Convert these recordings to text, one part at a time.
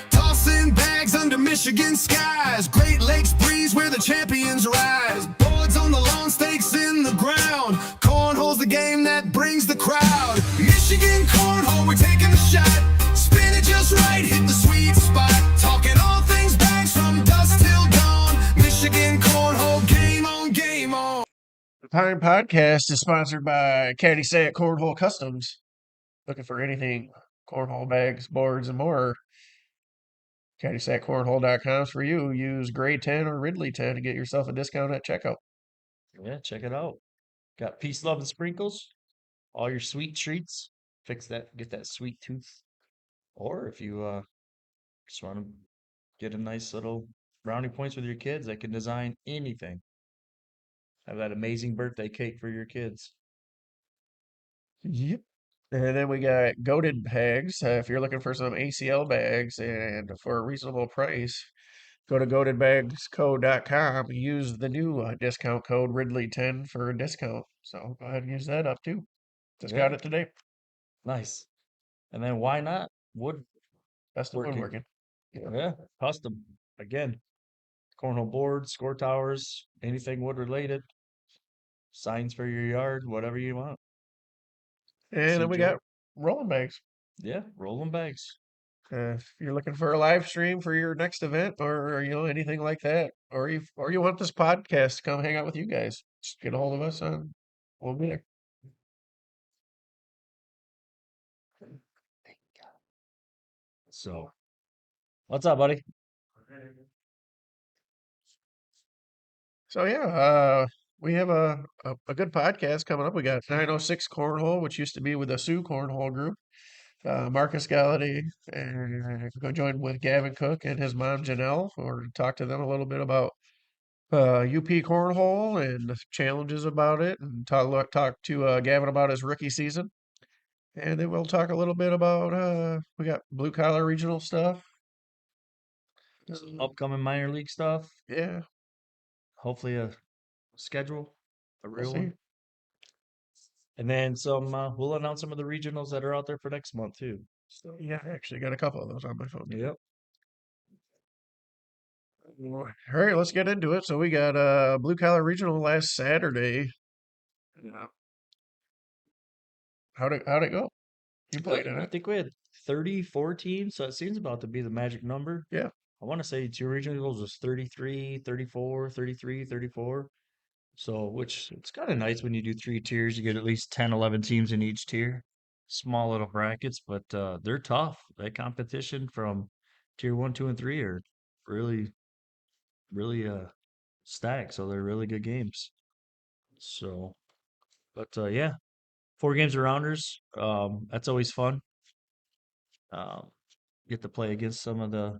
Tossing bags under Michigan skies, Great Lakes breeze where the champions rise. Boards on the lawn, stakes in the ground. Cornhole's the game that brings the crowd. Michigan Cornhole, we're taking a shot. Spin it just right, hit the sweet spot. Talking all things bags from dusk till dawn. Michigan Cornhole, game on, game on. The Pine Podcast is sponsored by CaddySack Cornhole Customs. Looking for anything cornhole bags, boards, and more. CaddySackCornhole.com is for you. Use Grade 10 or Ridley 10 to get yourself a discount at checkout. Yeah, check it out. Got peace, love, and sprinkles. All your sweet treats. Fix that, get that sweet tooth. Or if you just want to get a nice little brownie points with your kids, they can design anything. Have that amazing birthday cake for your kids. Yep. And then we got Goated bags. If you're looking for some ACL bags and for a reasonable price, go to goatedbagsco.com. Use the new discount code Ridley10 for a discount. So go ahead and use that up too. Just got Yeah. it today. Nice. And then why not? Best of woodworking. Yeah, custom. Again, cornhole boards, score towers, anything wood related. Signs for your yard, whatever you want. And then we got rolling bags. Yeah, rolling bags. If you're looking for a live stream for your next event or anything like that, or you want this podcast to come hang out with you guys, just get a hold of us and we'll be there. So, what's up, buddy? So yeah, we have a good podcast coming up. We got 906 Cornhole, which used to be with the Sioux Cornhole group. Marcus Galladay, and go join with Gavin Cook and his mom Janelle, or talk to them a little bit about UP Cornhole and the challenges about it, and talk to Gavin about his rookie season. And then we'll talk a little bit about we got blue collar regional stuff. Some upcoming minor league stuff. Yeah. Hopefully a schedule, a real We'll see. one. And then we'll announce some of the regionals that are out there for next month too. So yeah, I actually got a couple of those on my phone. Yep. All right, let's get into it. So we got blue collar regional last Saturday. Yeah. How'd it go? You played in I it. think we had 34 teams, so it seems about to be the magic number. Yeah. I want to say two regionals was 33, 34, 33, 34. So, which it's kind of nice when you do three tiers, you get at least 10, 11 teams in each tier. Small little brackets, but they're tough. That competition from tier 1, 2, and 3 are really, really stacked. So they're really good games. So, but yeah, 4 games of rounders. That's always fun. Get to play against some of the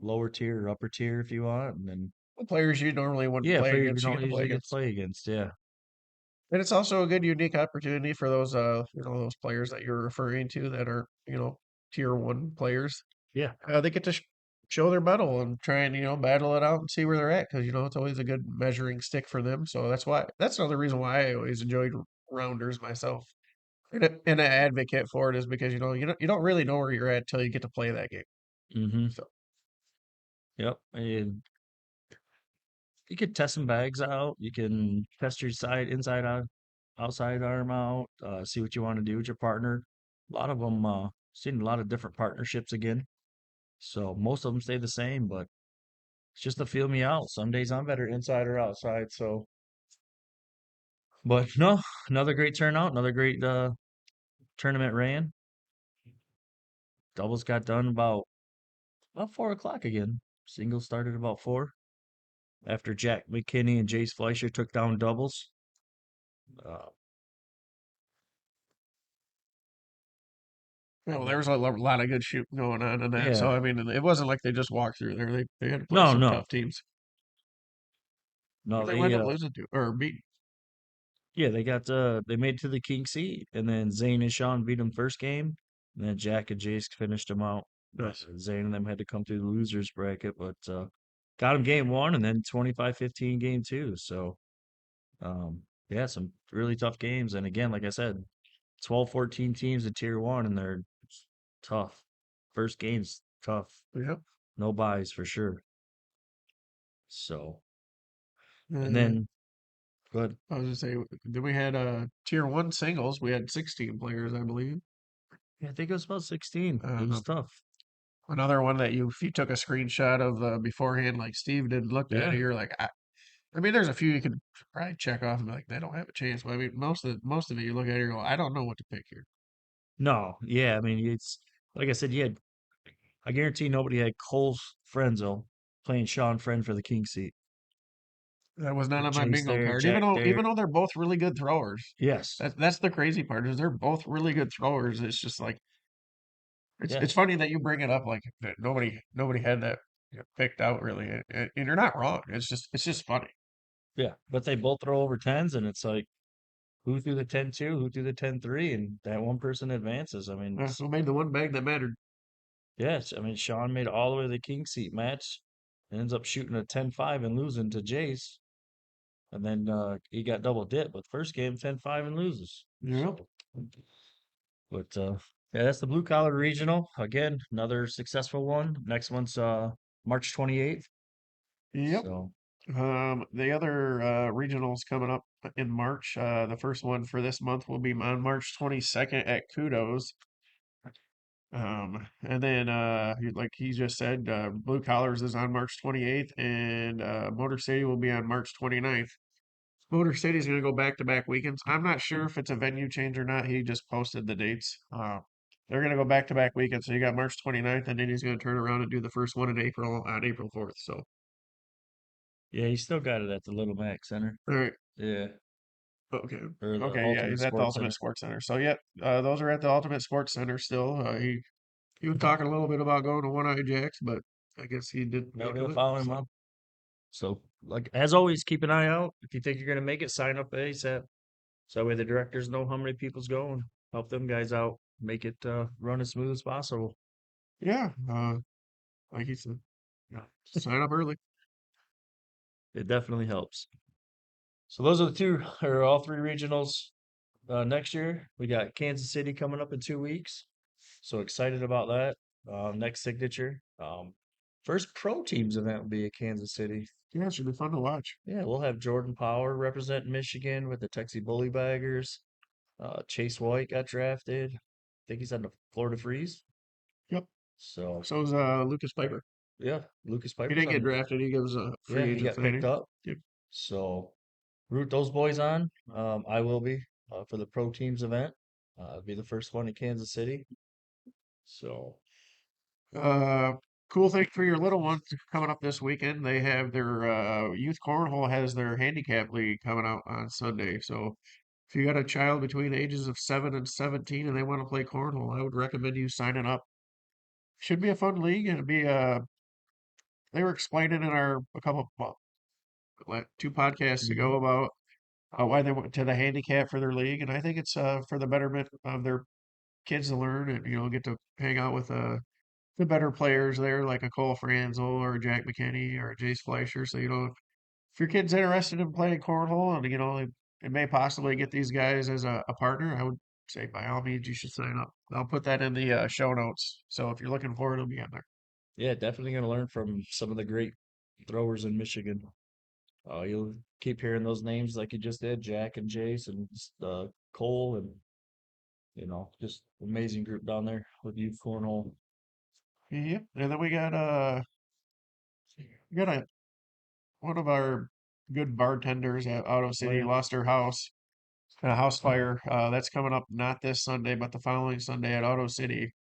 lower tier or upper tier if you want, and then The players you normally wouldn't play players against, you you don't get to play usually get to against. play against. Yeah, And it's also a good, unique opportunity for those, those players that you're referring to that are, tier one players. yeah. They get to show their mettle and try and, battle it out and see where they're at because, it's always a good measuring stick for them. So that's another reason why I always enjoyed rounders myself. And an advocate for it is because, you don't really know where you're at till you get to play that game. Mm-hmm. So, Yep. And you could test some bags out. You can test your inside out, outside arm out. See what you want to do with your partner. A lot of them, seen a lot of different partnerships again. So most of them stay the same, but it's just to feel me out. Some days I'm better inside or outside. So, but no, another great turnout, another great tournament ran. Doubles got done about 4 o'clock again. Singles started about 4 after Jack McKinney and Jace Fleischer took down doubles. there was a lot of good shooting going on in that. So, Yeah. I mean, it wasn't like they just walked through there. They had to play No, some no, tough teams. no. They wind up losing to or beating. Yeah, they made it to the king seat, and then Zane and Sean beat them first game, and then Jack and Jace finished them out. Yes. Zane and them had to come through the losers bracket, but got them game 1 and then 25-15 game 2. So, yeah, some really tough games. And again, like I said, 12, 14 teams in tier 1, and they're tough. first game's tough. Yep. No buys for sure. So, and Uh, then, go ahead. I was gonna say, then we had tier one singles. We had 16 players, I believe. Yeah, I think it was about 16. It was Uh, tough. Another one that if you took a screenshot of beforehand, like Steve did, looked at Yeah. it, you're like, I mean, there's a few you could probably check off and be like, they don't have a chance. But I mean, most of it, you look at it, you go, I don't know what to pick here. No, yeah, I mean, it's like I said, I guarantee nobody had Cole's Frenzo playing Sean Friend for the king seat. That was not With on my Chase bingo there, card, Jack there. even though they're both really good throwers. Yes. That's the crazy part is they're both really good throwers. It's just like Yeah. it's funny that you bring it up like that nobody had that picked out really, and you're not wrong. It's just funny. Yeah. But they both throw over tens, and it's like, who threw the 10-2, who threw the 10-3, and that one person advances. I mean, Who made the one bag that mattered? yes, I mean, Sean made it all the way to the king seat match, and ends up shooting a 10-5 and losing to Jace. And then he got double dip, but first game 10-5 and loses. Yep. So, but yeah, that's the blue collar regional. Again, another successful one. Next one's March 28th. Yep. So The other regionals coming up in March. The first one for this month will be on March 22nd at Kudos. And then like he just said, Blue Collars is on March 28th, and Motor City will be on March 29th. Motor City's going to go back to back weekends. I'm not sure if it's a venue change or not. He just posted the dates. They're going to go back to back weekends. So you got March 29th, and then he's going to turn around and do the first one in April on April 4th. So, yeah, he still got it at the Little Mac Center. all right. Yeah, Okay. or the Okay. Yeah, Ultimate he's at the Sports Ultimate Center. Sports Center. So, yeah, those are at the Ultimate Sports Center still. He was talking a little bit about going to One Eye Jacks, but I guess he didn't No, make he'll of it. follow him So, up. So, like as always, keep an eye out. If you think you're gonna make it, sign up ASAP. So that way the directors know how many people's going. Help them guys out. Make it run as smooth as possible. yeah, like he said, yeah, sign up early. It definitely helps. So those are the two or all three regionals next year. We got Kansas City coming up in 2 weeks. So excited about that. Next signature. First pro teams event will be at Kansas City. Yeah, it should be fun to watch. Yeah, we'll have Jordan Power representing Michigan with the Texas Bully Baggers. Chase White got drafted. I think he's on the Florida Freeze. Yep. So So is Lucas Piper. yeah, Lucas He Piper's didn't on get the drafted. He gives a yeah, free he agent got picked signing. up. Yep. So root those boys on. I will be for the pro teams event. I'll be the first one in Kansas City. So Uh, cool thing for your little ones coming up this weekend. They have their youth cornhole has their handicap league coming out on Sunday. So if you got a child between the ages of 7 and 17 and they want to play cornhole, I would recommend you signing up. Should be a fun league. It'll be they were explaining in our a couple well, two podcasts mhm. ago about why they went to the handicap for their league, and I think it's for the betterment of their kids to learn and get to hang out with the better players there, like a Cole Franzel or a Jack McKinney or a Jace Fleischer. So if your kid's interested in playing cornhole and it may possibly get these guys as a partner, I would say by all means you should sign up. I'll put that in the show notes. So if you're looking for it, it'll be in there. Yeah, definitely gonna learn from some of the great throwers in Michigan. You'll keep hearing those names like you just did, Jack and Jace and Cole, and just amazing group down there with youth cornhole. Yep. And then we got one of our good bartenders at Auto Oh City yeah, lost her house in a house fire. That's coming up not this Sunday, but the following Sunday at Auto City.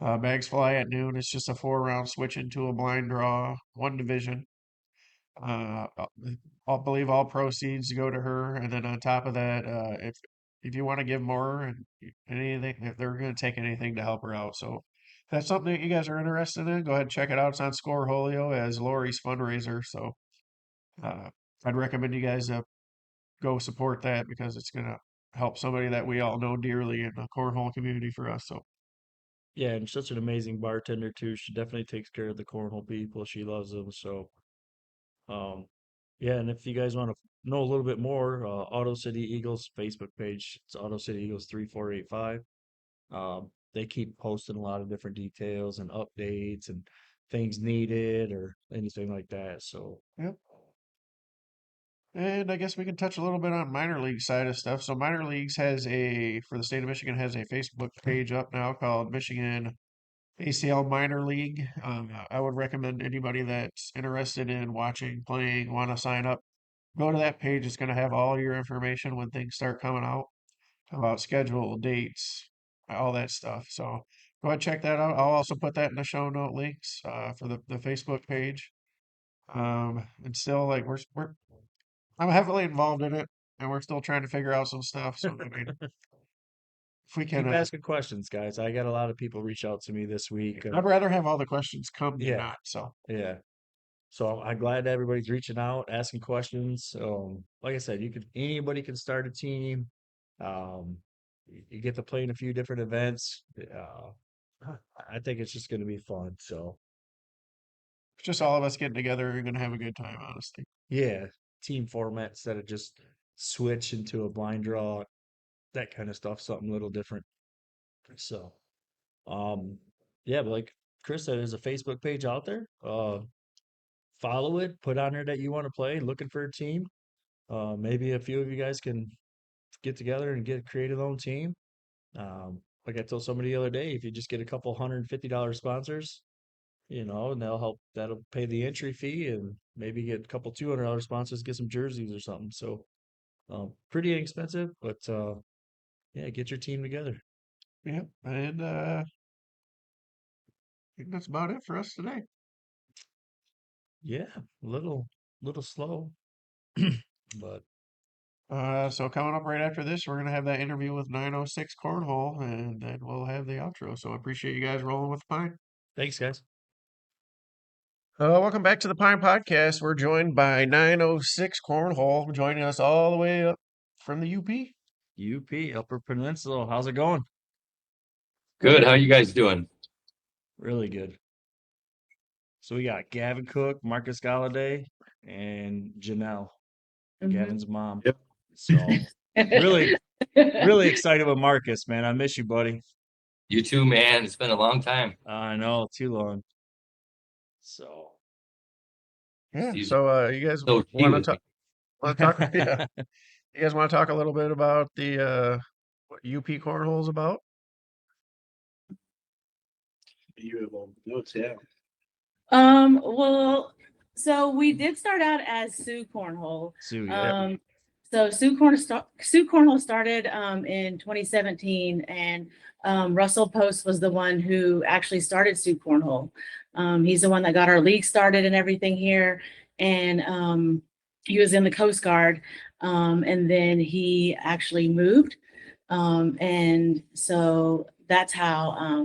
Bags fly at noon. It's just a 4 round switch into a blind draw, one division. Uh, uh, I believe all proceeds go to her, and then on top of that, if you want to give more and anything, if they're going to take anything to help her out. So if that's something that you guys are interested in, go ahead and check it out. It's on Scoreholio as Lori's fundraiser. So uh, I'd recommend you guys go support that because it's going to help somebody that we all know dearly in the cornhole community for us. So yeah, and such an amazing bartender too. She definitely takes care of the cornhole people. She loves them. So um, yeah, and if you guys want to know a little bit more, Auto City Eagles Facebook page. It's Auto City Eagles 3485. they keep posting a lot of different details and updates and things needed or anything like that. So Yep. And I guess we can touch a little bit on minor league side of stuff. So minor leagues for the state of Michigan has a Facebook page up now called Michigan ACL Minor League. I would recommend anybody that's interested in watching, playing, want to sign up, go to that page. It's going to have all your information when things start coming out about schedule, dates, all that stuff. So go ahead, check that out. I'll also put that in the show note links for the Facebook page. And still, like I'm heavily involved in it, and we're still trying to figure out some stuff. So I mean, if we can, keep asking questions, guys. I got a lot of people reach out to me this week. I'd rather have all the questions come than Yeah. not. So Yeah. So I'm glad that everybody's reaching out, asking questions. Like I said, anybody can start a team. You get to play in a few different events. I think it's just going to be fun. So it's just all of us getting together and gonna have a good time, honestly. yeah, team format instead of just switch into a blind draw, that kind of stuff, something a little different. So, yeah, but like Chris said, there's a Facebook page out there. Follow it, put on there that you want to play, looking for a team. Maybe a few of you guys can get together and create a own team. Like I told somebody the other day, if you just get a couple $150 sponsors, and that'll pay the entry fee and maybe get a couple $200 sponsors, get some jerseys or something. So, pretty inexpensive, but yeah, get your team together. Yeah, and I think that's about it for us today. Yeah, little slow, but So coming up right after this, we're gonna have that interview with 906 Cornhole, and then we'll have the outro. So I appreciate you guys rolling with the Pine. thanks, guys. Welcome back to the Pine Podcast. We're joined by 906 Cornhole, joining us all the way up from the UP. UP, Upper Peninsula. How's it going? Good. How you guys doing? Really good. So we got Gavin Cook, Marcus Galladay, and Janelle, Gavin's mom. Yep. So really excited with Marcus, man. I miss you, buddy. You too, man. It's been a long time. I know, too long. So Yeah. He's So you guys so key want to with talk? me. Want to talk? Yeah. You guys want to talk a little bit about the what UP Cornhole's about? You have all the notes, yeah. Well, so we did start out as Sioux Cornhole. Sue, yeah. So Sioux Cornhole started in 2017, and Russell Post was the one who actually started Sioux Cornhole. He's the one that got our league started and everything here, and he was in the Coast Guard, and then he actually moved, and so that's how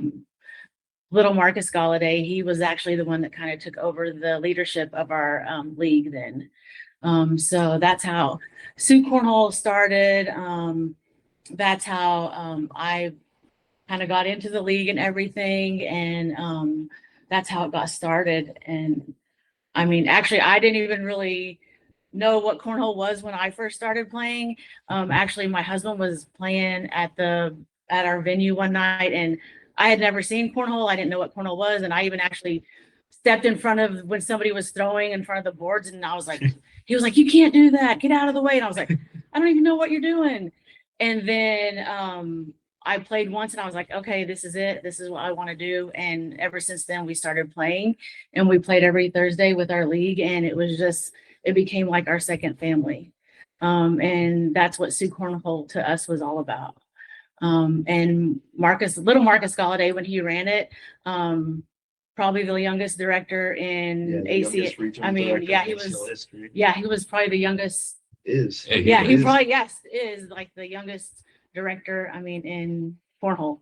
little Marcus Galladay, he was actually the one that kind of took over the leadership of our league then. So that's how Sioux Cornhole started. That's how I kind of got into the league and everything. And that's how it got started. And I mean, actually, I didn't even really know what cornhole was when I first started playing. Actually, my husband was playing at our venue one night, and I had never seen cornhole. I didn't know what cornhole was. And I even actually stepped in front of when somebody was throwing in front of the boards. And I was like, he was like, you can't do that. Get out of the way. And I was like, I don't even know what you're doing. And then I played once and I was like, okay, this is it. This is what I want to do. And ever since then we started playing, and we played every Thursday with our league. And it became like our second family. And that's what Sioux Cornhole to us was all about. And little Marcus Galladay, when he ran it, probably the youngest director in AC. I mean, yeah, he was. Yeah, he was probably the youngest. Is. Yeah, he probably is like the youngest director. I mean, in cornhole.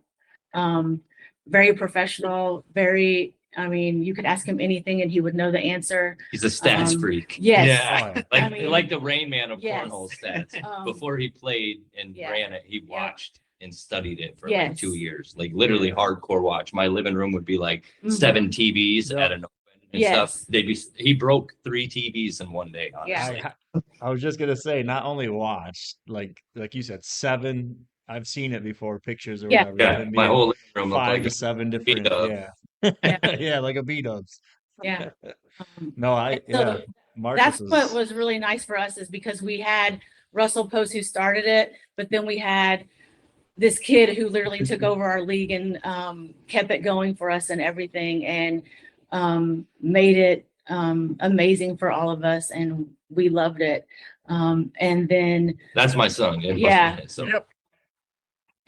Very professional. Very. I mean, you could ask him anything and he would know the answer. He's a stats freak. Yes. Yeah. I mean, like the Rain Man of yes. cornhole stats. Um, Before he played and yeah. ran it, he watched and studied it for Yes. like 2 years. Like literally hardcore watch. My living room would be like Mhm. 7 TVs at an open and Yes. stuff. He broke 3 TVs in one day, Yeah. honestly. I was just gonna say, not only watch, like you said, 7 I've seen it before, pictures or Yeah. whatever. Yeah, them my being whole living room looked 5 like to 7 different, B-dub. yeah, like a B-dubs. Yeah. No, And so Marcus that's what was, was really nice for us, is because we had Russell Post who started it, but then we had this kid who literally took over our league and kept it going for us and everything, and made it amazing for all of us, and we loved it. And then That's my son. It must be Yeah. his, so. Yep.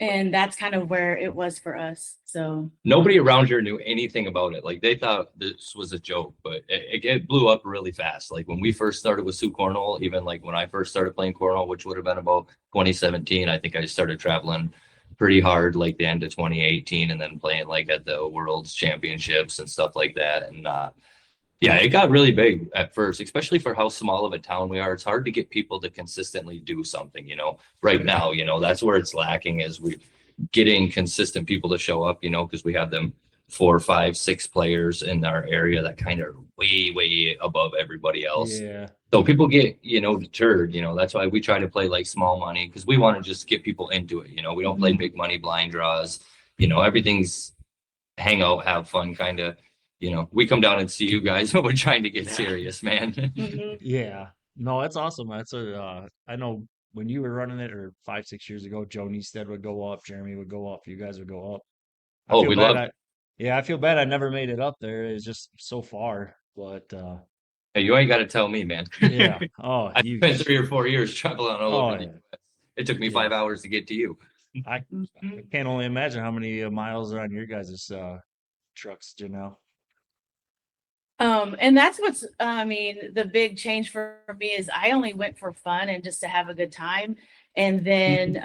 and that's kind of where it was for us. So Nobody around here knew anything about it. Like they thought this was a joke, but it blew up really fast. Like when we first started with Sioux Cornhole, even like when I first started playing cornhole, which would have been about 2017, I think I started traveling pretty hard like the end of 2018, and then playing like at the World's Championships and stuff like that. And yeah, it got really big at first, especially for how small of a town we are. It's hard to get people to consistently do something, right now, that's where it's lacking, is we getting consistent people to show up, because we have them 4, 5, 6 players in our area that kind of way above everybody else. yeah, So people get, deterred, that's why we try to play like small money, because we want to just get people into it. We don't play big money blind draws, everything's hang out, have fun kind of. We come down and see you guys, but we're trying to get serious, man. mhm. yeah. No, that's awesome. I know when you were running it, or 5, 6 years ago, Joe Neestead would go up, Jeremy would go up, you guys would go up. I Oh, feel we bad. love. I feel bad I never made it up there. It's just so far, but Hey, you ain't got to tell me, man. yeah. Oh, I you. spent 3 or 4 years traveling all Oh, over the yeah. US. It took me Yeah. 5 hours to get to you. I can't only imagine how many miles are on your guys' trucks, Janelle. And that's what's, I mean, the big change for me is I only went for fun and just to have a good time. And then,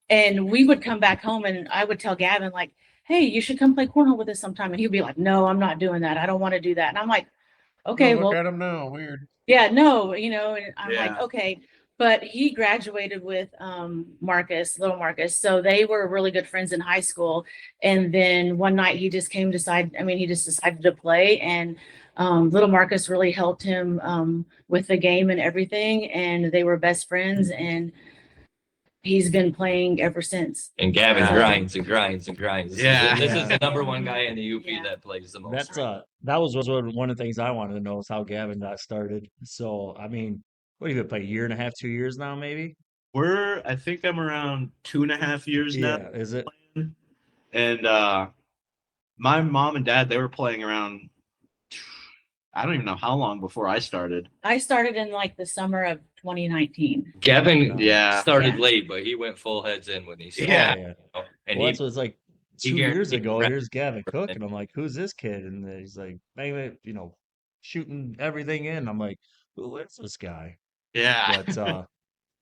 and we would come back home and I would tell Gavin, like, hey, you should come play cornhole with us sometime. And he'd be like, no, I'm not doing that. I don't want to do that. And I'm like, okay, Look well, at him now. Weird. yeah, no, and I'm like, Yeah. okay. But he graduated with little Marcus. So they were really good friends in high school. And then one night he just he just decided to play. And little Marcus really helped him with the game and everything. And they were best friends. And he's been playing ever since. And Gavin Yeah. grinds and grinds and grinds. Yeah. This is the number one guy in the UP Yeah. that plays the most. That's that was one of the things I wanted to know, is how Gavin got started. So I mean, what have you been playing, 1.5 2 years now, maybe? I think I'm around 2.5 years now. Yeah, is it? And my mom and dad, they were playing around, I don't even know how long before I started. I started in like the summer of 2019. Gavin Yeah. started Yeah. late, but he went full heads in when he started. Yeah. Yeah. And Well, he, that's what it's like he 2 years guaranteed ago. rep- Here's Gavin Cook, and I'm like, who's this kid? And then he's like, maybe, shooting everything in. I'm like, who is this guy? Yeah. But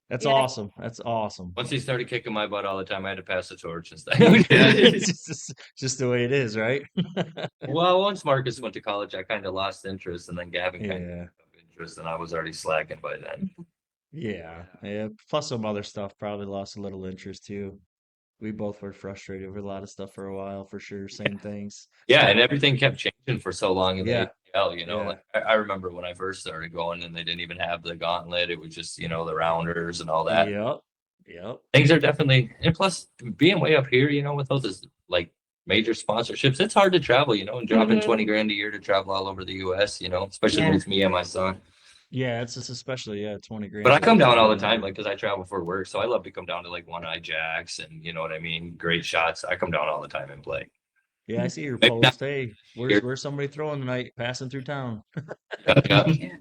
that's Yeah. awesome. That's awesome. once he started kicking my butt all the time, I had to pass the torch and stuff. It's just the way it is, right? Well, once Marcus went to college, I kind of lost interest, and then Gavin kind of Yeah. took interest, and I was already slacking by then. Yeah. Plus some other stuff, probably lost a little interest too. We both were frustrated with a lot of stuff for a while, for sure. Same things. Yeah, and everything kept changing for so long in the Yeah. APL, Yeah. like I remember when I first started going and they didn't even have the gauntlet. It was just, the rounders and all that. Yep. Things are definitely, and plus being way up here, with those like major sponsorships, it's hard to travel, and dropping Mhm. 20 grand a year to travel all over the US, especially when Yeah. it's me and my son. Yeah, it's just especially 20 grand. But I come down all the time, like, because I travel for work. So I love to come down to like One Eye Jacks and you know what I mean? Great shots. I come down all the time and play. Yeah, I see your Maybe not post. Hey, where's somebody throwing tonight, passing through town? Yeah. Yeah.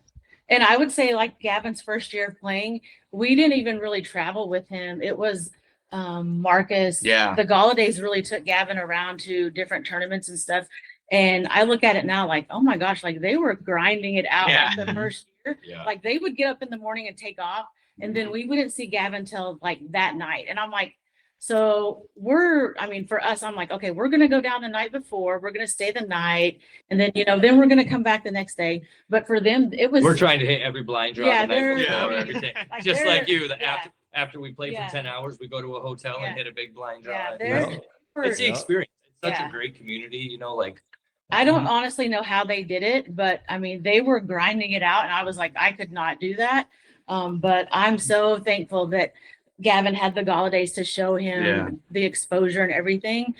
And I would say, like Gavin's first year of playing, we didn't even really travel with him. It was Marcus. Yeah. The Galladay really took Gavin around to different tournaments and stuff. And I look at it now like, oh my gosh, like they were grinding it out Yeah. like the first year. Yeah. Like they would get up in the morning and take off. And then we wouldn't see Gavin till like that night. And I'm like, so for us, I'm like, okay, we're going to go down the night before, we're going to stay the night. And then, then we're going to come back the next day. But for them, it was, We're trying to hit every blind drop Yeah, the night they're- before, Yeah. everything. Like, Just they're- like you, yeah. after we play Yeah. for 10 hours, we go to a hotel Yeah. and hit a big blind draw. yeah, and they're, Yeah. it's the Yeah. experience. It's such Yeah. a great community, like I don't honestly know how they did it, but they were grinding it out and I was like, I could not do that. But I'm so thankful that Gavin had the Galladay to show him Yeah. the exposure and everything,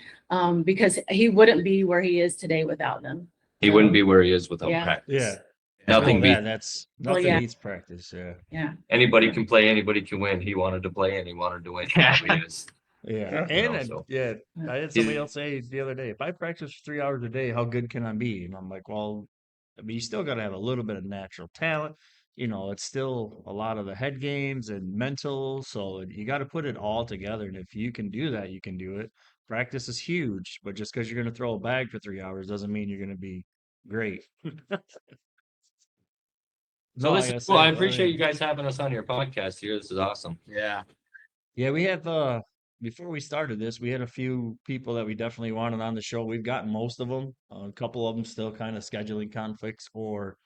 because he wouldn't be where he is today without them. He wouldn't be where he is without Yeah. practice. Yeah. Nothing Oh, beats. that's Well, nothing yeah. beats practice. Yeah. Yeah. Anybody can play, anybody can win. He wanted to play and he wanted to win. He probably is. Yeah. Yeah. And know, so. yeah, I had somebody else say the other day, if I practice for 3 hours a day, how good can I be? And I'm like, well, I mean, you still got to have a little bit of natural talent. You know, it's still a lot of the head games and mental. So you got to put it all together. And if you can do that, you can do it. Practice is huge, but just because you're going to throw a bag for 3 hours doesn't mean you're going to be great. So No, this like I is cool. I said, appreciate mean, you guys having us on your podcast here. This is awesome. Yeah. yeah, we have before we started this, we had a few people that we definitely wanted on the show. We've gotten most of them. A couple of them still kind of scheduling conflicts for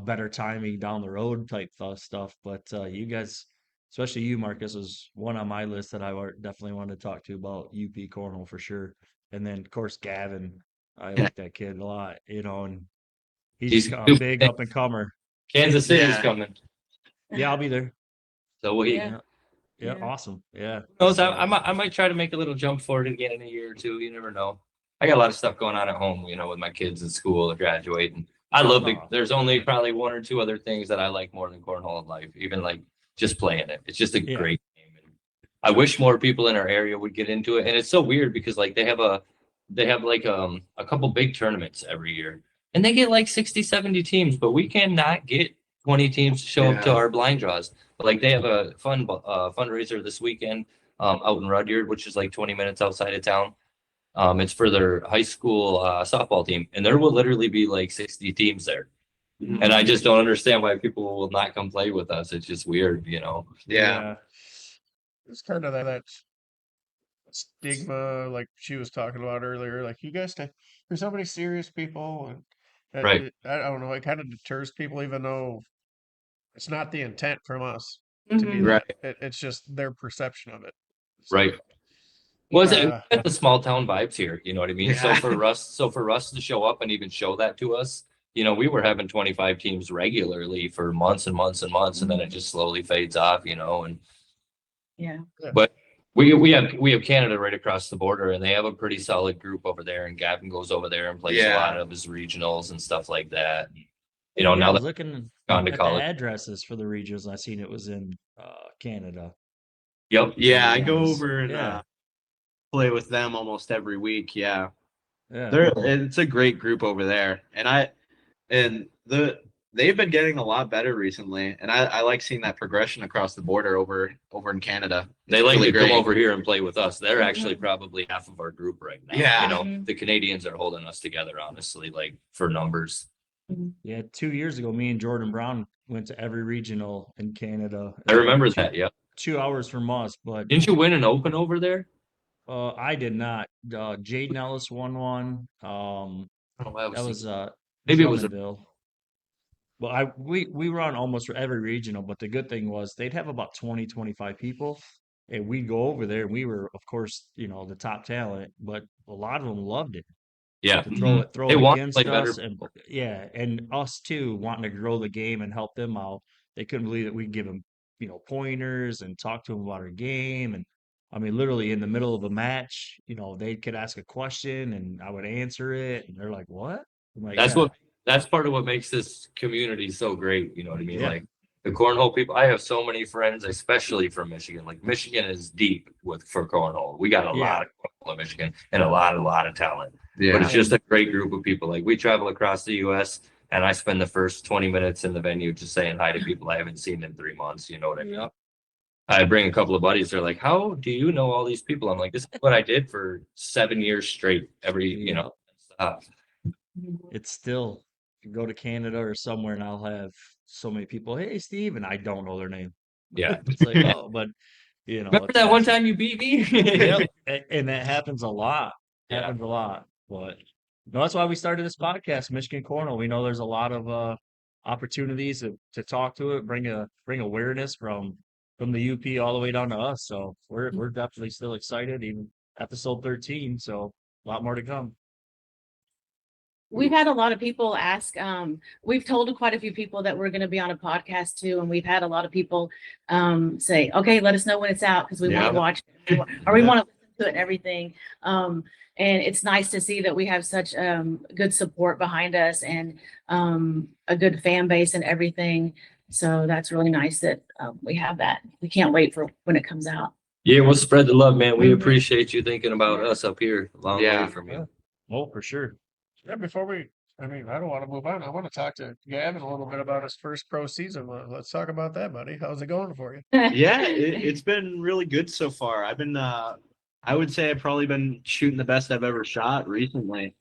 better timing down the road type stuff. But you guys, especially you, Marcus, was one on my list that definitely wanted to talk to about UP Cornhole for sure. And then of course Gavin, I Yeah. like that kid a lot, you know, and he's He's a big up and comer. Kansas City's Yeah. coming. Yeah, I'll be there. So we Yeah. Yeah, Yeah. awesome. Yeah. knows I might try to make a little jump forward again in a year or two. You never know. I got a lot of stuff going on at home, you know, with my kids in school and graduating. I love the Aw. there's only probably one or two other things that I like more than cornhole in life, even like just playing it. It's just a Yeah. great game. And I wish more people in our area would get into it. And it's so weird because like they have like a couple big tournaments every year and they get like 60, 70 teams, but we cannot get 20 teams to show up to Yeah. our blind draws. But like they have a fundraiser this weekend out in Rudyard, which is like 20 minutes outside of town. It's for their high school softball team, and there will literally be like 60 teams there. And I just don't understand why people will not come play with us. It's just weird, you know. Yeah. It's kind of that stigma, like she was talking about earlier. Like you guys, there's so many serious people, and Right. I don't know. It kind of deters people, even though it's not the intent from us to be Mhm. that. Right. It's just their perception of it. Right. Was it Uh, the small town vibes here? You know what I mean? Yeah. So for Russ to show up and even show that to us, you know, we were having 25 teams regularly for months and months and months, and then it just slowly fades off, you know. And Yeah. but we have Canada right across the border, and they have a pretty solid group over there. And Gavin goes over there and plays a Yeah. lot of his regionals and stuff like that. You know, Yeah, I now was that looking gone to at college. the addresses for the regions. I seen it was in Canada. Yep. Yeah. I go Nice. over and Yeah. play with them almost every week. Yeah. Yeah. It's a great group over there. They've been getting a lot better recently. And I like seeing that progression across the border over in Canada. They It's like really to come great. over here and play with us. They're actually Mhm. probably half of our group right now. Yeah. You know, Mhm. the Canadians are holding us together, honestly, like for numbers. Yeah. 2 years ago, me and Jordan Brown went to every regional in Canada. I remember that. Yeah. 2 hours from us, but Didn't you win an open over there? I did not. Jaden Ellis won one. Oh, That was maybe it was a, Drummondville. Well, we run almost every regional, but the good thing was they'd have about 20, 25 people, and we'd go over there. And we were, of course, you know, the top talent, but a lot of them loved it yeah. to Mhm. throw They it want to against play better. us, and yeah, and us too, wanting to grow the game and help them out. They couldn't believe that we'd give them, you know, pointers and talk to them about our game. And I mean, literally in the middle of a match, you know, they could ask a question and I would answer it, and they're like, "What?" I'm like, That's "Yeah, that's part of what makes this community so great. You know what I mean? yeah, Like the cornhole people. I have so many friends, especially from Michigan. Like Michigan is deep for cornhole. We got a yeah." lot of cornhole in Michigan and a lot of talent. But Yeah. it's just a great group of people. Like we travel across the U.S. and I spend the first 20 minutes in the venue just saying hi to people I haven't seen in 3 months. You know what I mean? Yep. I bring a couple of buddies. They're like, "How do you know all these people?" I'm like, "This is what I did for 7 years straight. Every you know." It's still you go to Canada or somewhere and I'll have so many people, "Hey Steve," and I don't know their name. Yeah. It's like, oh, but you know, Remember it's that one awesome. time you beat me? Yep. And that happens a lot. Yeah. Happens a lot. But no, that's why we started this podcast, Michigan Cornhole. We know there's a lot of opportunities to talk to it, bring awareness from the UP all the way down to us. So we're definitely still excited, even episode 13. So a lot more to come. We've had a lot of people ask, we've told quite a few people that we're going to be on a podcast too. And we've had a lot of people say, okay, let us know when it's out because we want Yeah. to watch it or we Yeah. want to listen to it and everything. And it's nice to see that we have such good support behind us and a good fan base and everything. So that's really nice that we have that. We can't wait for when it comes out. Yeah, we'll spread the love, man. We Mhm. appreciate you thinking about us up here. Long Yeah. way from you. Oh, for sure. Yeah, before I don't want to move on. I want to talk to Gavin a little bit about his first pro season. Let's talk about that, buddy. How's it going for you? Yeah, it's been really good so far. I would say I've probably been shooting the best I've ever shot recently.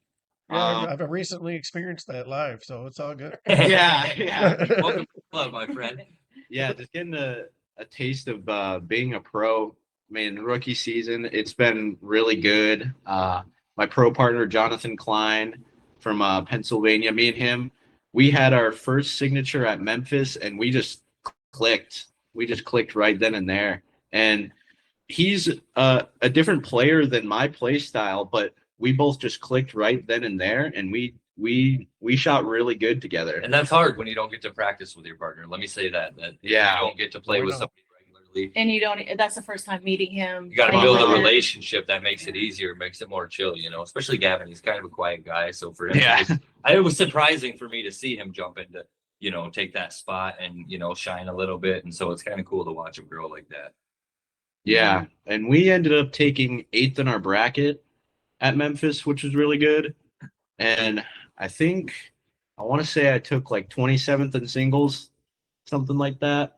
Yeah, Um, I've recently experienced that live, so it's all good. Yeah, yeah. Welcome to the club, my friend. Yeah, just getting a taste of being a pro. I mean, rookie season, it's been really good. My pro partner, Jonathan Klein from Pennsylvania, me and him, we had our first signature at Memphis and we just clicked. We just clicked right then and there. And he's a different player than my play style, but we both just clicked right then and there, and we shot really good together. And that's hard when you don't get to practice with your partner. Let me say that Yeah. you don't get to play I with know. somebody regularly. And you don't, that's the first time meeting him. You got to things build a like that. relationship that makes it easier, makes it more chill, especially Gavin. He's kind of a quiet guy. So for him, Yeah. it was surprising for me to see him jump into, take that spot and, shine a little bit. And so it's kind of cool to watch him grow like that. Yeah, and we ended up taking 8th in our bracket at Memphis, which was really good. And I want to say I took like 27th in singles, something like that.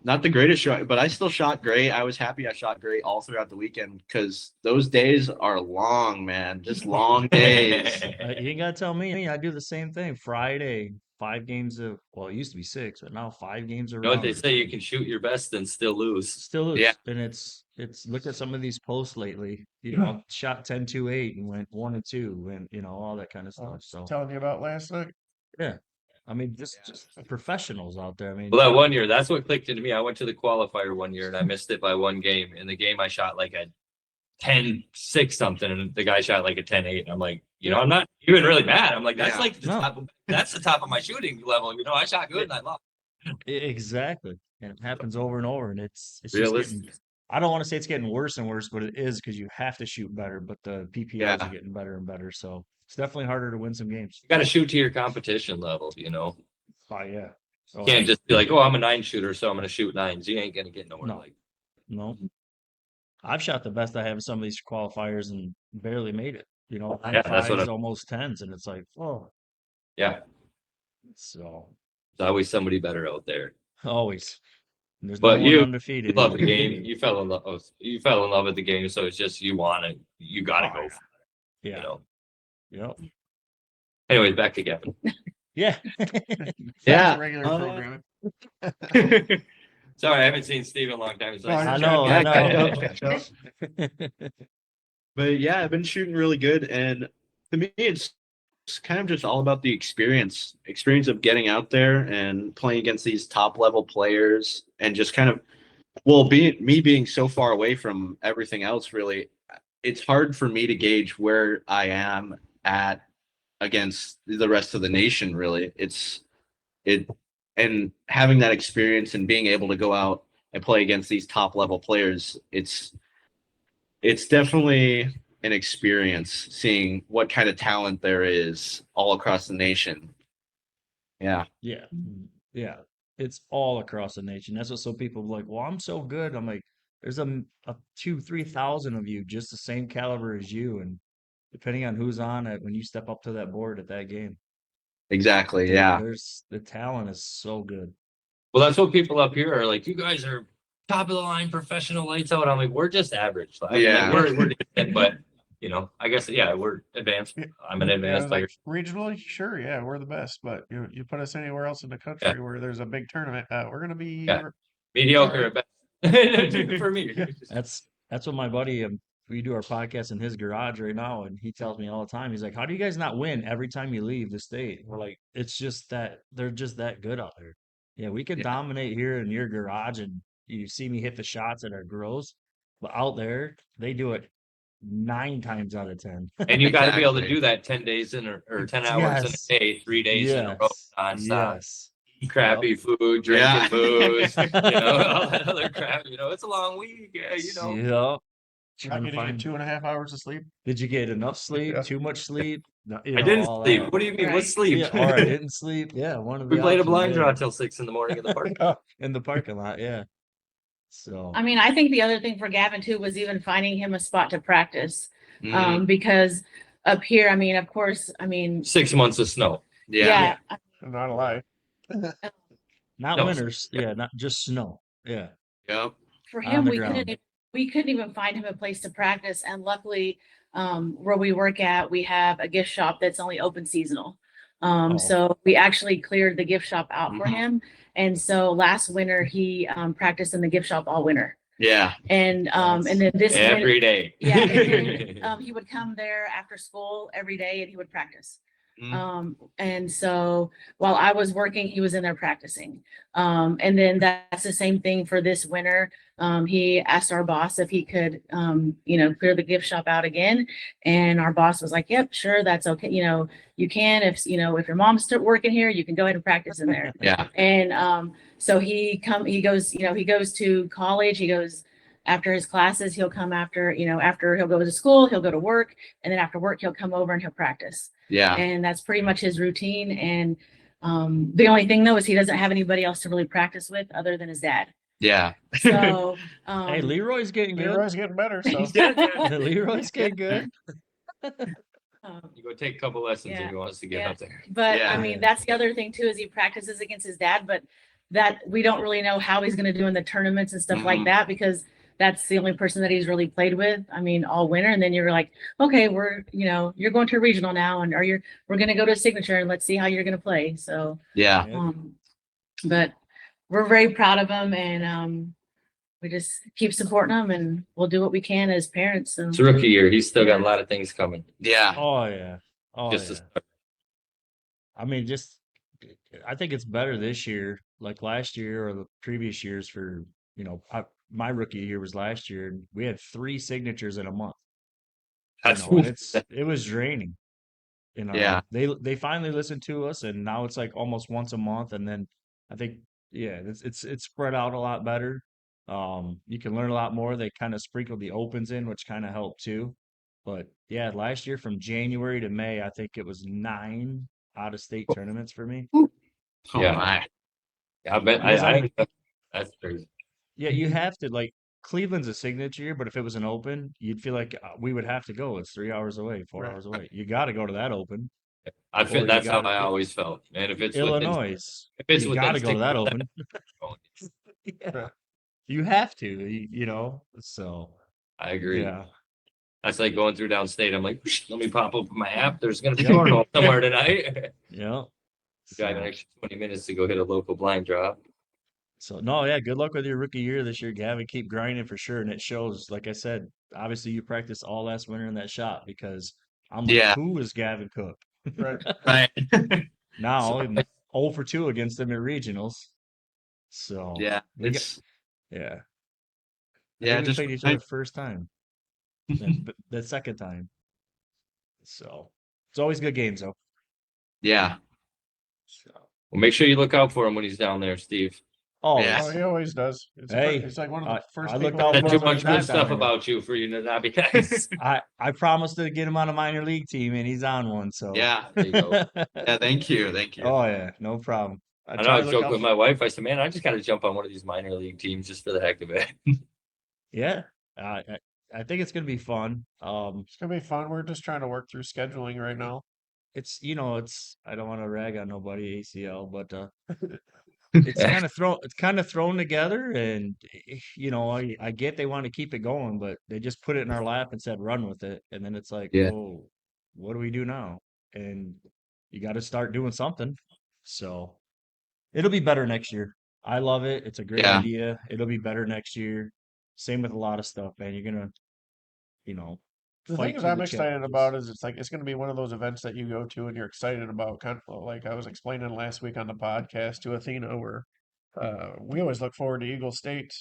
Not the greatest shot, but I still shot great. I was happy I shot great all throughout the weekend because those days are long, man. Just long days. You ain't gotta tell me. I do the same thing. Friday, 5 games of, well, it used to be 6, but now 5 games of You know what they rounds. say? You can shoot your best and still lose. Still is. Yeah. And it's look at some of these posts lately. Shot 10-2-8 and went 1-2 and all that kind of stuff. So Telling you about last night. yeah. I mean, just professionals out there. I mean, Well, that one year, that's what clicked into me. I went to the qualifier one year and I missed it by one game. In the game, I shot like a 10-6 something, and the guy shot like a 10-8. And I'm like, I'm not even really mad. I'm like, that's Yeah. like the No. that's the top of my shooting level. I shot good and I lost. exactly. And it happens over and over. And it's just Realistic. getting, I don't want to say it's getting worse and worse, but it is because you have to shoot better. But the PPLs Yeah. are getting better and better. So it's definitely harder to win some games. You got to shoot to your competition level. You Oh, yeah. Oh, can't just be like, oh, I'm a 9 shooter, so I'm going to shoot 9s. You ain't going to get nowhere. No. No. I've shot the best I have in some of these qualifiers and barely made it. 9 Yeah, that's what 5s, I'm- almost 10s, and it's like, oh, Yeah, so there's always somebody better out there. always. And there's But no one you undefeated. love the game. You fell in love. You fell in love with the game, so it's just you got to Oh, go. For it, Yeah. Yep. Anyways, back to Gavin. Yeah. Yeah. Regular uh, programming. Sorry, I haven't seen Steve in a long time. So No, I you're know. trying I to catch up. But yeah, I've been shooting really good, and to me, it's kind of just all about the experience of getting out there and playing against these top level players, and just kind of, well, being so far away from everything else, really, it's hard for me to gauge where I am at against the rest of the nation. Really, and having that experience and being able to go out and play against these top level players, it's definitely an experience seeing what kind of talent there is all across the nation. Yeah. Yeah. Yeah. It's all across the nation. That's what some people are like, well, I'm so good. I'm like, there's a 2,000-3,000 of you just the same caliber as you. And depending on who's on it, when you step up to that board at that game, Exactly. Yeah. there's the talent is so good. Well, that's what people up here are like. You guys are top of the line, professional, lights out. I'm like, we're just average. I mean, Yeah. we're decent, but I guess we're advanced. I'm an Yeah, advanced player. like, regionally, sure, yeah, we're the best, but you put us anywhere else in the country where there's a big tournament, we're gonna be Yeah. Mediocre at best for me. That's what my buddy, we do our podcast in his garage right now, and he tells me all the time. He's like, "How do you guys not win every time you leave the state?" We're like, "It's just that they're just that good out there." Yeah, we can dominate here in your garage, and you see me hit the shots that are gross, but out there they do it 9 times out of 10. And you got to be able to Exactly. do that 10 days or 10 hours in a Yes. day, 3 days in a row, Yes. nonstop. Yes. Crappy food, drinking Yeah. booze, all that other crap. It's a long week. Yeah, Yep. Not Trying to getting find. 2.5 hours of sleep. Did you get enough sleep? Yeah. Too much sleep? No, I didn't all sleep. that. What do you mean? Right. What's sleep? Yeah, or I didn't sleep. Yeah, one of We the played a options, blind draw yeah. till 6 in the morning in the park. In the parking lot, yeah. So I mean, I think the other thing for Gavin too was even finding him a spot to practice. Mhm. Because up here, I mean, of course, I mean, 6 months of snow. Yeah. yeah, Not a lie. not No. winters, yeah, not just snow. Yeah. Yep. for On him, the we ground. couldn't even find him a place to practice. And luckily, where we work at, we have a gift shop that's only open seasonal. Oh. So we actually cleared the gift shop out for Mhm. him. And so last winter, he practiced in the gift shop all winter. Yeah. And then this winter, Every day. yeah, and then, he would come there after school every day and he would practice. Mhm. And so while I was working, he was in there practicing. And then that's the same thing for this winter. He asked our boss if he could, clear the gift shop out again. And our boss was like, yep, sure, that's okay. You can, if your mom's still working here, you can go ahead and practice in there. Yeah. And so he goes to college. He goes after his classes, he'll come after he'll go to school, he'll go to work, and then after work, he'll come over and he'll practice. Yeah. And that's pretty much his routine. And the only thing though is he doesn't have anybody else to really practice with other than his dad. Yeah. So Hey, Leroy's getting good. Leroy's getting better, so Leroy's getting good. You go take a couple lessons Yeah. if he wants to get Yeah. up there. But Yeah. I mean, that's the other thing too, is he practices against his dad, but that we don't really know how he's going to do in the tournaments and stuff like Mhm. that, because that's the only person that he's really played with. I mean, all winter. And then you're like, okay, you're going to a regional now, and we're going to go to a signature, and let's see how you're going to play. So, Yeah. Yeah. but we're very proud of him, and we just keep supporting him, and we'll do what we can as parents. So. It's a rookie year. He's still got a lot of things coming. Yeah. Oh yeah. Oh Just yeah. to start. I mean, I think it's better this year, like last year or the previous years for, my rookie year was last year, and we had 3 signatures in a month. That's And it was draining. Yeah. They finally listened to us, and now it's like almost once a month, and then I think, yeah, it's spread out a lot better. You can learn a lot more. They kind of sprinkled the opens in, which kind of helped too. But yeah, last year from January to May, I think it was 9 out of state tournaments for me. Oh Yeah. my. I bet. Because, I mean, That's crazy. yeah, you have to, like, Cleveland's a signature year, but if it was an open, you'd feel like we would have to go. It's 3 hours away, 4 Right. hours away. You got to go to that open. I Or feel you that's how gotta- I always felt. And if it's within, Illinois, if it's you within got to go to 6 that or open. 7, Yeah. You have to, so I agree. yeah. That's like going through downstate. I'm like, let me pop open my app. There's gonna be Yeah. cornhole somewhere tonight. Yeah. Drive an extra 20 minutes to go hit a local blind draw. So no, yeah, good luck with your rookie year this year, Gavin. Keep grinding for sure. And it shows, like I said, obviously you practiced all last winter in that shop, because I'm like, Yeah. who is Gavin Cook? right. Right. Now I'm 0 for 2 against him at regionals. So Yeah. we got, It's yeah. I yeah. think we Just played each other first time. And the second time. So it's always good games though. yeah. So, Well, make sure you look out for him when he's down there, Steve. always. Yeah. Oh, he always does. Hey, It's like one of the first I looked people out that for Said him too when much he's not good stuff down here. about you for you to not be nice. I promised to get him on a minor league team, and he's on one. So Yeah. There you go. Yeah. Thank you. Thank you. Oh yeah, no problem. I know try I to was look joking out with my wife. I said, man, I just got to jump on one of these minor league teams just for the heck of it. Yeah, I think it's gonna be fun. It's gonna be fun. We're just trying to work through scheduling right now. It's I don't want to rag on nobody ACL, but it's kind of thrown together, and I get they want to keep it going, but they just put it in our lap and said run with it, and then it's like, Yeah. whoa, what do we do now? And you got to start doing something. So it'll be better next year. I love it. It's a great Yeah. idea. It'll be better next year. Same with a lot of stuff, man. You're gonna, The fight thing is, through I'm the excited challenges. about is it's going to be one of those events that you go to and you're excited about. Kind of like I was explaining last week on the podcast to Athena, where we always look forward to Eagle State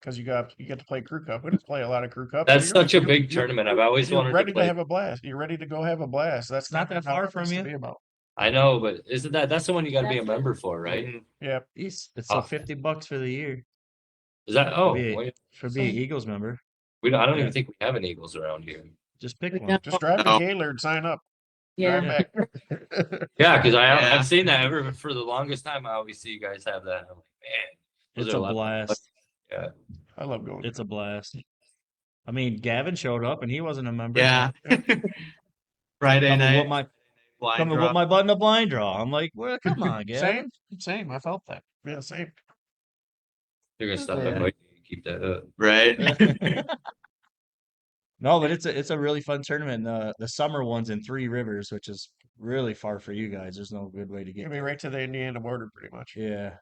because you get to play crew cup. We don't play a lot of crew cup. That's so such a big tournament. I've always you're wanted to ready to play. have a blast. You're ready to go have a blast. That's not that how far it from used to you. be about. I know, but isn't that's the one you got to be a That's member for, right? Mhm. Yeah. It's Oh. $50 for the year. Is that? To Oh, be, wait, to be an Eagles member. I don't Yeah. even think we have an Eagles around here. Just pick We one. don't. Just drive to No. Gaylord, sign up, Yeah. drive back. Yeah, because Yeah. I've seen that for the longest time. I always see you guys have that. I'm like, man, those It's are a lot of fun. blast. Yeah. I love going. It's a blast. I mean, Gavin showed up and he wasn't a member. Yeah. Friday Coming night. with my blind coming draw. with my button up blind draw. I'm like, well, come on, Gavin. Same. I felt that. Yeah, same. You're gonna stop Yeah. that fight. Keep that up. Right. No, but it's a really fun tournament. The summer one's in Three Rivers, which is really far for you guys. There's no good way to Get get. me right to the Indiana border, pretty much. Yeah.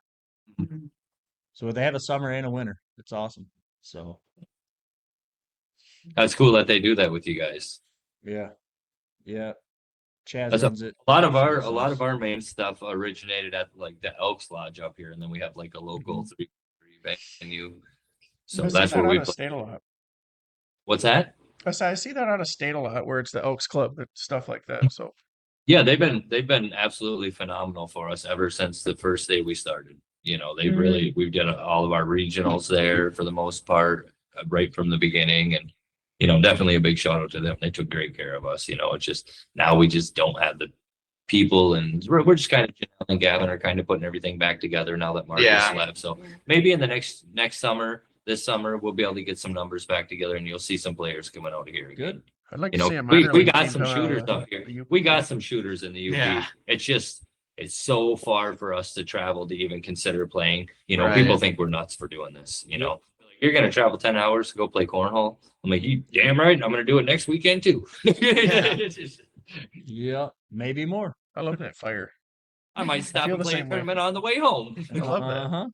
So they have a summer and a winter. It's awesome. So That's cool that they do that with you guys. yeah, yeah. Chaz That's runs it. A lot of our main stuff originated at like the Elks Lodge up here, and then we have like a local three venue. So I see that's that where we out of play. state a lot. What's that? I see that out of state a lot, where it's the Elks Club and stuff like that. So Yeah, they've been absolutely phenomenal for us ever since the first day we started. You know, they really we've done all of our regionals there for the most part, right from the beginning, and you know, definitely a big shout out to them. They took great care of us. You know, it's just now we just don't have the people, and we're just kind of Janelle and Gavin are kind of putting everything back together now that Marcus Yeah. left. So maybe in the next summer, this summer, we'll be able to get some numbers back together, and you'll see some players coming out of here. Again. Good. I'd like You to know, see a we minor league got team some come out of shooters the- up here. the U- We got some shooters in the UP. Yeah. It's so far for us to travel to even consider playing. You know, Right. people think we're nuts for doing this. You know, you're gonna travel 10 hours to go play cornhole. I'm like, you damn right. I'm gonna do it next weekend too. Yeah, maybe more. I love that fire. I might stop feel and the play a same way. tournament on the way home. I love that. Uh-huh.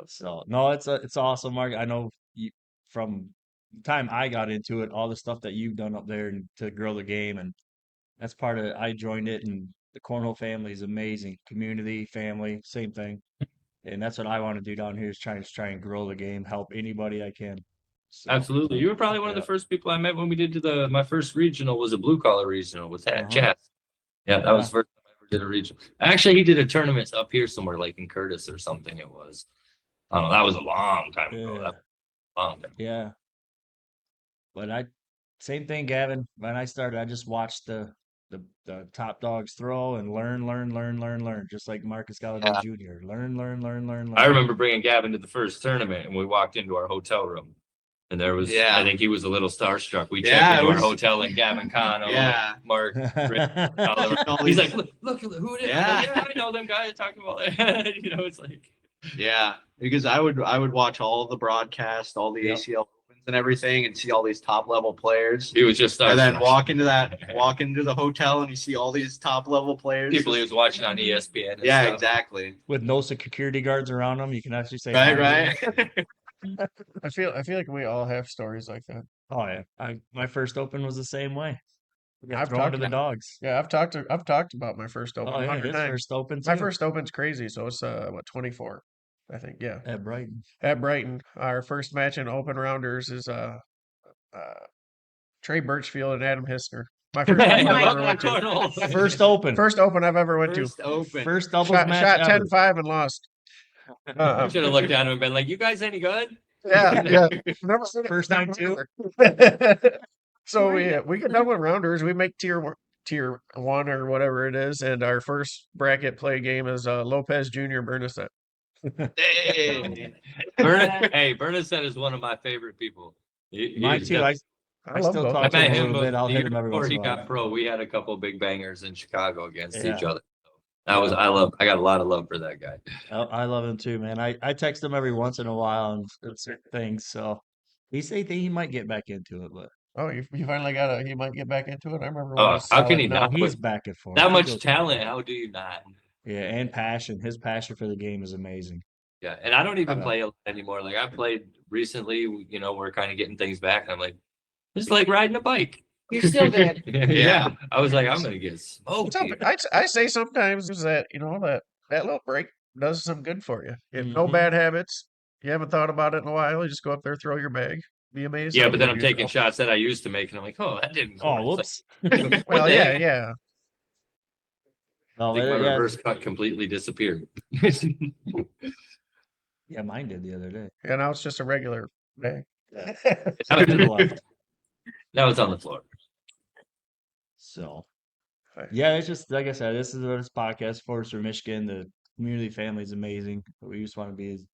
So no, it's awesome, Mark. I know you from the time I got into it, all the stuff that you've done up there and to grow the game, and that's part of it. I joined it, and the Cornhole family is amazing. Community, family, same thing. And that's what I want to do down here is try and grow the game, help anybody I can. So, Absolutely. You were probably one of the Yeah. first people I met when we did my first regional was a blue collar regional with Uh-huh. Chad. Yeah, that was the first time I ever did a regional. Actually, he did a tournament up here somewhere, like in Curtis or something. It was. I don't know. That was a long time ago. Yeah. That was a long time. Yeah. But same thing, Gavin. When I started, I just watched the top dogs throw and learn, just like Marcus Galladay Yeah. Jr. Learn. I remember bringing Gavin to the first tournament, and we walked into our hotel room, and there was. Yeah. I think he was a little starstruck. We Yeah, checked it into our was- hotel, and Gavin Cano, Yeah. Mark, Oliver. All He's these- like, look who it is. Yeah. I'm like, I know them guys talking about that. You know, it's like. Yeah, because I would watch all of the broadcast, all the Yep. ACL opens and everything, and see all these top level players. He was just And then starstruck. walk into the hotel and you see all these top level players. People he was watching on ESPN. And Yeah, stuff. exactly. With no security guards around them, you can actually say Right, hi. right. I feel like we all have stories like that. Oh yeah, my first open was the same way. We got I've thrown talked to the about- dogs. Yeah, I've talked about my first open Oh yeah, 100 his times. first open My too. first open's crazy, so it's 24, I think. Yeah, at Brighton. at Brighton. Our first match in open rounders is Trey Birchfield and Adam Hisner. My first open I've ever went to. First open. First open I've ever went First open. First doubles to. match Shot ever. 10-5 and lost. Should have looked at him and been like, "You guys any good?" Yeah. Never seen it. First time too. So we get done with rounders. We make tier one or whatever it is, and our first bracket play game is Lopez Jr. Bernadette. Hey. Bernadette is one of my favorite people. Mine too. I I love still both. talk I to him met a him little bit. I'll the hit year him every before once he in a while. got pro. We had a couple big bangers in Chicago against Yeah. each other. That was I got a lot of love for that guy. I love him too, man. I text him every once in a while and certain things. So he might get back into it, but Oh, you finally he might get back into it. I remember. when Oh, he was how can solid he now. not? he's back and forth. That He much goes- talent. How do you not? Yeah, and passion. His passion for the game is amazing. Yeah, and I don't even Yeah. play a lot anymore. Like I played recently. You know, we're kind of getting things back. And I'm like, it's like riding a bike. You're still good. Yeah. I was like, I'm gonna get smoked. What's up? here. I say sometimes that that little break does some good for you. You have no Mhm. bad habits. You haven't thought about it in a while. You just go up there, throw your bag. Be amazed. Yeah, how but then good I'm you taking throw. shots that I used to make, and I'm like, oh, that didn't go. Oh, It's whoops. like, what Well, the yeah, heck? yeah. No, I think my yeah, reverse cut completely disappeared. yeah, mine did the other day. Yeah, now it's just a regular bag. Now To the left. it's on the floor. So, Right. yeah, it's just like I said, this is what this podcast for us for Michigan. The community family is amazing. We just want to be as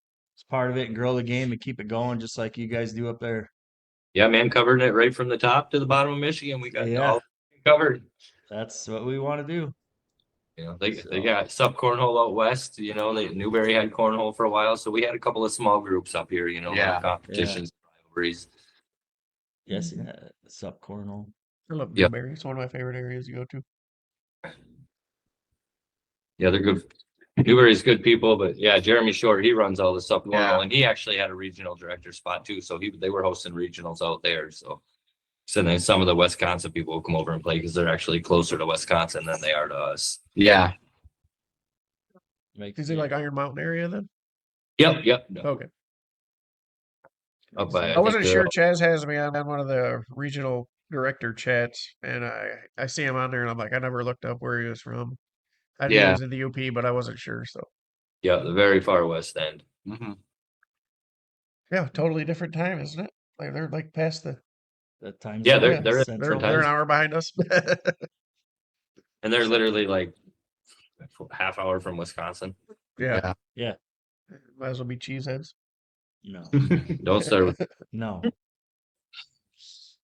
part of it and grow the game and keep it going, just like you guys do up there. Yeah, man, covering it right from the top to the bottom of Michigan. We got Yeah. all covered. That's what we want to do. You know, they So- got sub cornhole out west. You know, Newberry had cornhole for a while, so we had a couple of small groups up here. You know, Yeah. competitions, rivalries. Yes, yeah, it's up Cornhole. I love Yep. Newberry. It's one of my favorite areas to go to. Yeah, they're good. Newberry's good people, but yeah, Jeremy Short, he runs all the sub cornhole, Yeah. and he actually had a regional director spot too. So they were hosting regionals out there. So then some of the Wisconsin people will come over and play because they're actually closer to Wisconsin than they are to us. Yeah. Is it like Iron Mountain area then? Yep. Okay. Up by, I wasn't think, sure. Chaz has me on one of the regional director chats, and I see him on there, and I'm like, I never looked up where he was from. I knew he Yeah. was in the UP, but I wasn't sure. So yeah, the very far west end. Mhm. yeah, totally different time, isn't it? Like they're like past the. that time. Yeah, zone, they're They're, at Central. different they're an times. hour behind us. And they're literally like half hour from Wisconsin. Yeah. Yeah. Might as well be cheeseheads. No, Don't start with no,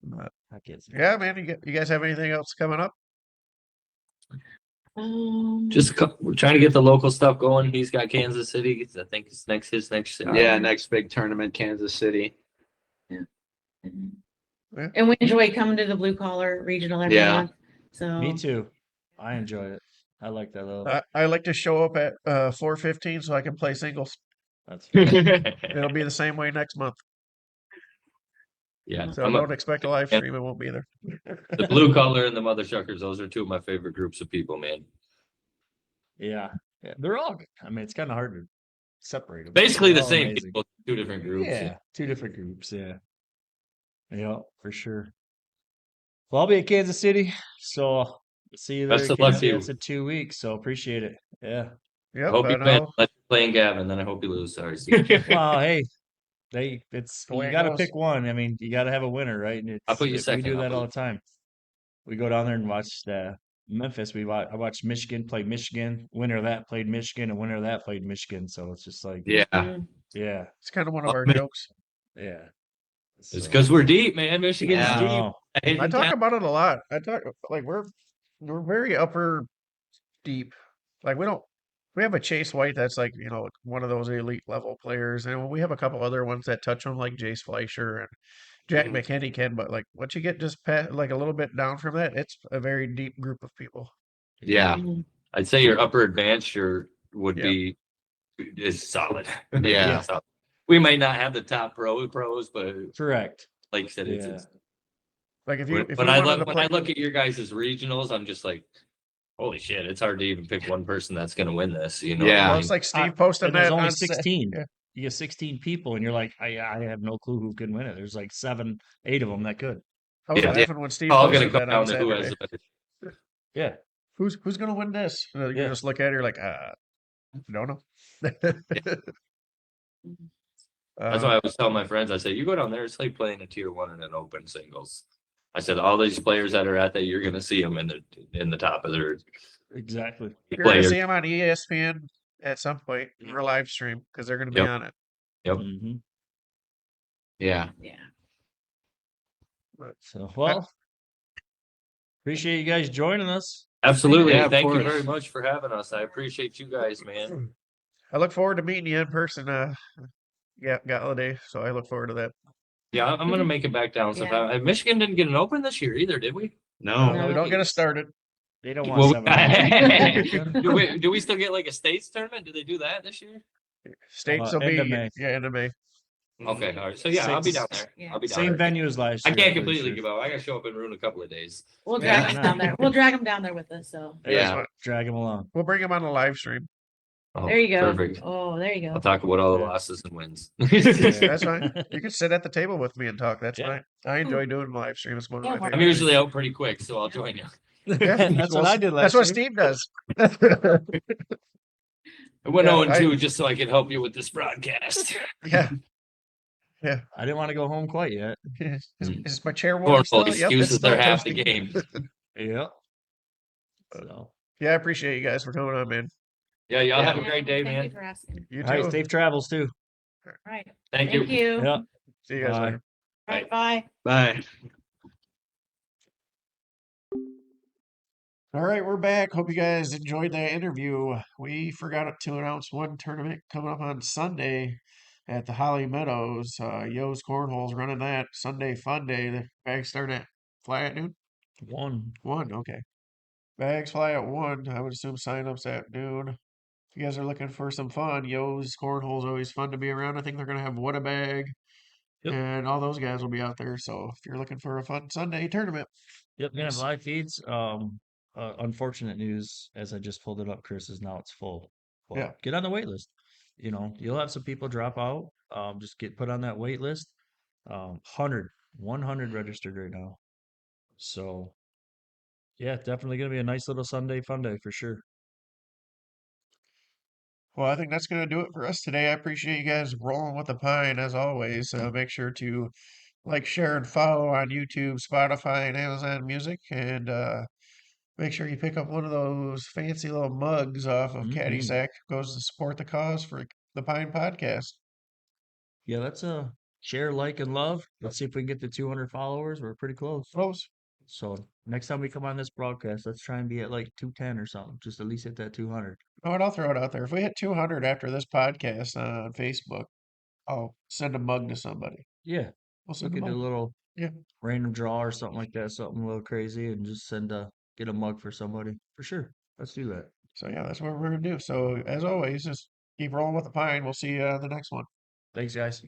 But, I can't say. yeah, man. You guys have anything else coming up? we're trying to get the local stuff going. He's got Kansas City. I think it's his next. Yeah. Next big tournament, Kansas City. And we enjoy coming to the blue collar regional every Yeah. month. So Me too. I enjoy it. I like that little. I like to show up at 4:15 so I can play singles. That's It'll be the same way next month. Yeah, So don't expect a live stream. It won't be there. the blue collar and the mother shuckers. Those are two of my favorite groups of people, man. yeah. They're all good. I mean, it's kind of hard to separate them. Basically the They're all same amazing. people, two different groups. Yeah, two different groups. Yeah. Yeah, for sure. Well, I'll be at Kansas City, so I'll see you there. Best in of luck Kansas to you. City. It's in 2 weeks, so appreciate it. Yeah. I Yep. hope you and win. I'll- Let you playing Gavin, then I hope you lose. Sorry. Well, hey, it's The way you it got to goes. pick one. I mean, you got to have a winner, right? And I'll put you we second. do I'll that put all you- the time. We go down there and watch Memphis. I watched Michigan play Michigan. Winner of that played Michigan, and winner of that played Michigan. So it's just like, Yeah. yeah, It's kind of one of our jokes. yeah. It's So, because we're deep, man. Michigan's Yeah. I deep. know. I talk about it a lot. I talk like we're very upper deep. Like we have a Chase White that's like, one of those elite level players, and we have a couple other ones that touch them like Jace Fleischer and Jack Mhm. McKinney can, but like once you get just past, like a little bit down from that, it's a very deep group of people. Yeah. I'd say your upper advanced would Yeah. be is solid. Yeah. Solid. We might not have the top pros, but Correct. like you said, Yeah. it's Like if you when I wanted to when I play- look at your guys' regionals, I'm just like, holy shit, it's hard to even pick one person that's gonna win this. You know? what I Yeah. well, mean? it's like Steve posted And there's that only on Sa- 16. yeah. You get 16 people, and you're like, I have no clue who can win it. There's like 7, 8 of them that could. I was Yeah. laughing when Steve all posted gonna come that on down to who has Saturday. the better. Yeah. Who's gonna win this? You Yeah. just look at it, you're like, don't know. That's why I always tell my friends, I say, you go down there, it's like playing a tier 1 in an open singles. I said, all these players that are at that, you're gonna see them in the top of their Exactly. You're gonna players. see them on ESPN at some point or live stream because they're gonna be Yep. on it. Yep. hmm Yeah. yeah. So, well, appreciate you guys joining us. Absolutely. Yeah, of Thank you course. very much for having us. I appreciate you guys, man. I look forward to meeting you in person. Holiday. So I look forward to that. Yeah, I'm gonna make it back down sometime. Michigan didn't get an open this year either, did we? No. No. Don't get us started. They don't Well, want 7. do we still get like a states tournament? Do they do that this year? States will End be of May. end of May. Okay, all right. So yeah, I'll be down there. Yeah. I'll be down Same there. venue as last I year. can't I'm pretty completely sure. give up. I gotta show up and ruin a couple of days. We'll Yeah. drag them down there. We'll drag them down there with us. So Yeah. Yeah. Drag them along. We'll bring them on a live stream. Oh, There you go. perfect. Oh, there you I'll go. talk about all the Yeah. losses and wins. That's fine. You can sit at the table with me and talk. That's Yeah. fine. I enjoy doing live stream. It's one of Yeah, my Mark. I'm favorite usually things. out pretty quick, so I'll join you. Yeah, That's what I did That's last what year. Steve does. I went Yeah, 0-2 just so I could help you with this broadcast. Yeah, yeah. I didn't want to go home quite yet. Is my chair warm Cornhole still? Yep, it's excuses still are half the toasty. game. Yep. Uh, So, Yeah, I appreciate you guys for coming on, man. Yeah, y'all have a Yeah, great day, thank you man. for asking. You all right, too. safe travels too. All right. Thank you. Thank you. Yeah. See you guys Bye. later. All right, bye. Bye. All right, we're back. Hope you guys enjoyed that interview. We forgot to announce one tournament coming up on Sunday at the Holly Meadows. Yo's Cornhole's running that Sunday Fun Day. The bags start at fly at noon. 1. 1, okay. Bags fly at 1. I would assume sign-ups at noon. If you guys are looking for some fun, Yo's Cornhole's always fun to be around. I think they're gonna have What a Bag Yep. and all those guys will be out there. So if you're looking for a fun Sunday tournament, Yep. Gonna have Yes. live feeds. Unfortunate news, as I just pulled it up, Chris, is now it's full. Well, Yeah. get on the wait list. You know, you'll have some people drop out. Just get put on that wait list. 100 registered right now. So yeah, definitely gonna be a nice little Sunday fun day for sure. Well, I think that's going to do it for us today. I appreciate you guys rolling with the pine as always. Make sure to like, share, and follow on YouTube, Spotify, and Amazon Music. And make sure you pick up one of those fancy little mugs off of hmm CaddySack. Goes to support the cause for the Pine Podcast. Yeah, let's share, like, and love. Let's see if we can get to 200 followers. We're pretty close. Close. So next time we come on this broadcast, let's try and be at like 210 or something. Just at least hit that 200. Oh, and I'll throw it out there. If we hit 200 after this podcast on Facebook, I'll send a mug to somebody. Yeah, We'll we send a could do a mug. little Yeah. random draw or something like that, something a little crazy, and just get a mug for somebody for sure. Let's do that. So yeah, that's what we're gonna do. So as always, just keep rolling with the pine. We'll see you on the next one. Thanks, guys.